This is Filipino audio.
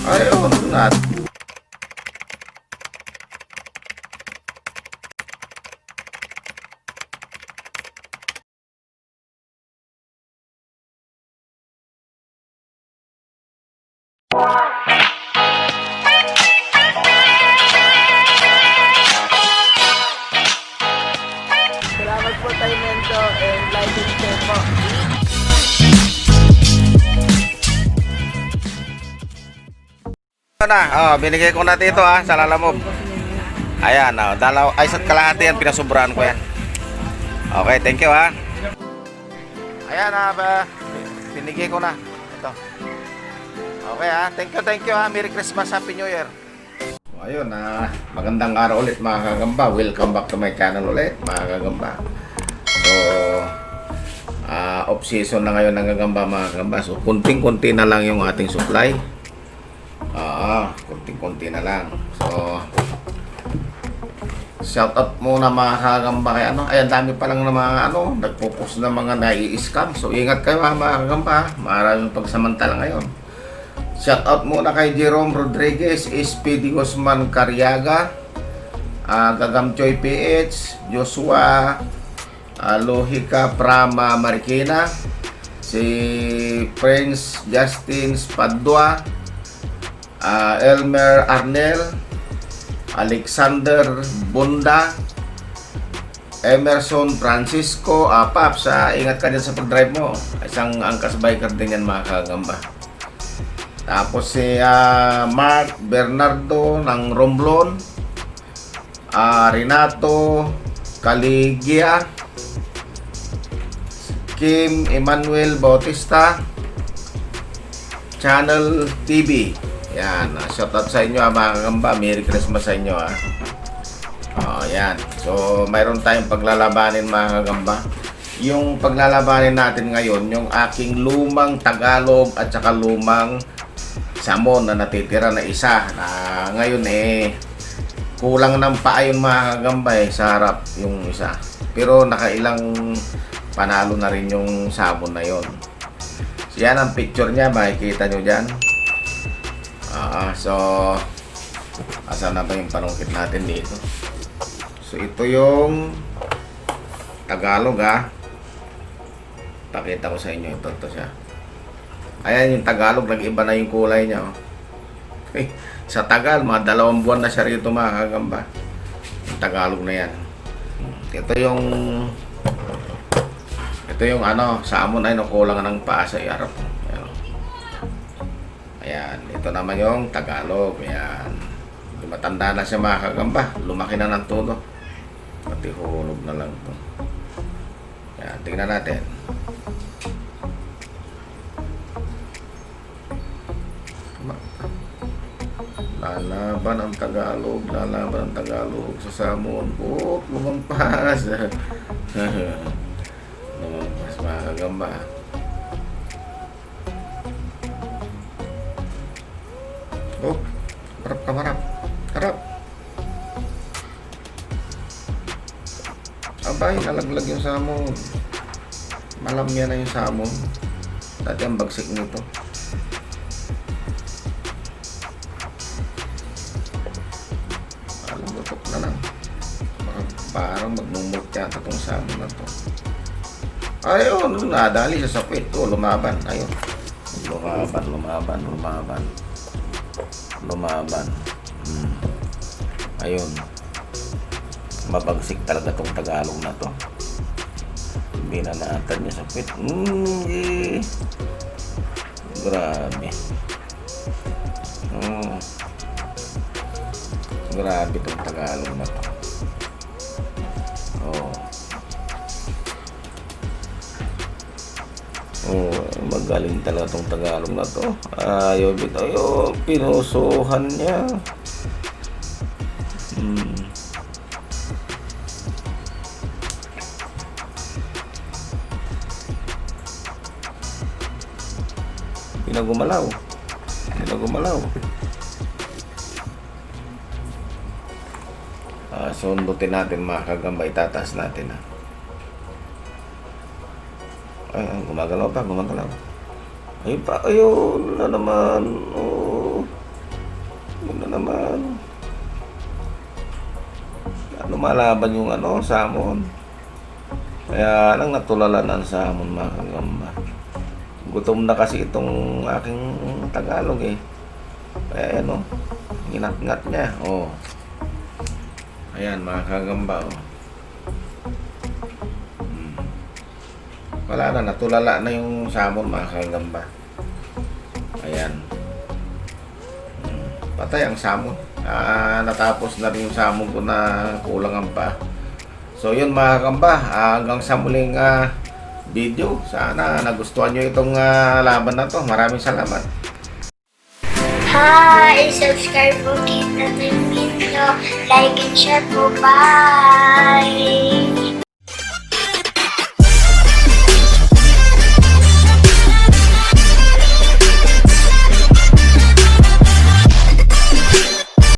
Ayun na. Salamat po tayo Mendo and like and share po. Ito na, binigay ko na dito sa Lalamove. Ayan, dalaw, ay isa't kalahati yan, pinasubrahan ko yan. Okay, thank you Ayan binigay ko na. Ito. Okay thank you Merry Christmas, Happy New Year. So, ayun magandang araw ulit mga kagamba. Welcome back to my channel ulit mga kagamba. So, off season na ngayon ng gagamba mga kagamba. So, kunting-kunti na lang yung ating supply. Kunting-kunti na lang. So, shout out muna mga kagamba kay ayan dami pa lang na mga nagpo-post na mga nai-scam. So, ingat kayo mga kagamba. Maraming pagsamantala ngayon. Shout out muna kay Jerome Rodriguez, SPD Guzman Cariaga, Gagamchoy PH, Joshua Lohika Prama Marikina, si Prince Justin Spadua, Elmer Arnel, Alexander Bunda, Emerson Francisco, Paps, ingat ka din sa pag-drive mo. Isang angkas biker din yan mga kagamba. Tapos si Mark Bernardo ng Romblon, Renato Caligia, Kim Emmanuel Bautista, Channel TV. Yan, shoutout sa inyo mga kagamba. Merry Christmas sa inyo yan. So, mayroon tayong paglalabanin mga kagamba. Yung paglalabanin natin ngayon, yung aking lumang Tagalog at saka lumang Samon na natitira na isa na ngayon kulang ng paa yung mga kagamba sa harap yung isa, pero nakailang panalo na rin yung sabon na yon. So, yan ang picture niya, makikita nyo dyan. So asan na ba yung panungkit natin dito? So ito yung Tagalog pakita ko sa inyo. Ito siya. Ayan yung Tagalog, nag-iba na yung kulay niya. Sa Tagal, mga 2 buwan na siya rito mga kagamba. Yung Tagalog na yan. Ito yung sa amon ay nakulang ng paa sa iarap. Ayan, ito naman yung Tagalog. Ayan. Matanda na siya mga kagamba. Lumaki na ng todo. Pati hulog na lang ito. Ayan, tingnan natin. Lalaban ang Tagalog, lalaban ang Tagalog sa Samon. Lumampas. Lumampas mga kagamba. Harap. Abay, nalaglag yung Samon. Malam yan na yung Samon. Dati ang bagsik nito. Lutok na lang. Parang magmumulot yata itong Samon na to. Ayun, nadali sa sapit. Lumaban. Ayun. Lumaban. Ayun. Mabagsik talaga itong Tagalog na to. Hindi na naatan niya sapit. Grabe. Grabe itong Tagalog na to. Magaling talaga itong Tagalog na to. Ayaw, pinusuhan niya. Pinagumalaw. Sundutin natin mga kagamba, itataas natin gumagalaw. Ayun na naman. lumalaban yung salmon. Kaya lang natulalan ang salmon mga kagamba. Gutom na kasi itong aking Tagalog eh. Kaya yan nginat-ngat niya. Ayan mga kagamba Wala na, natulala na yung salmon mga kagamba. Ayan. Patay ang salmon. Natapos na rin yung salmon ko na kulang ang pa. So yun mga kagamba, hanggang sa muling video. Sana nagustuhan nyo itong laban na to. Maraming salamat. Hi! Subscribe po kita ng video. Like and share po. Bye!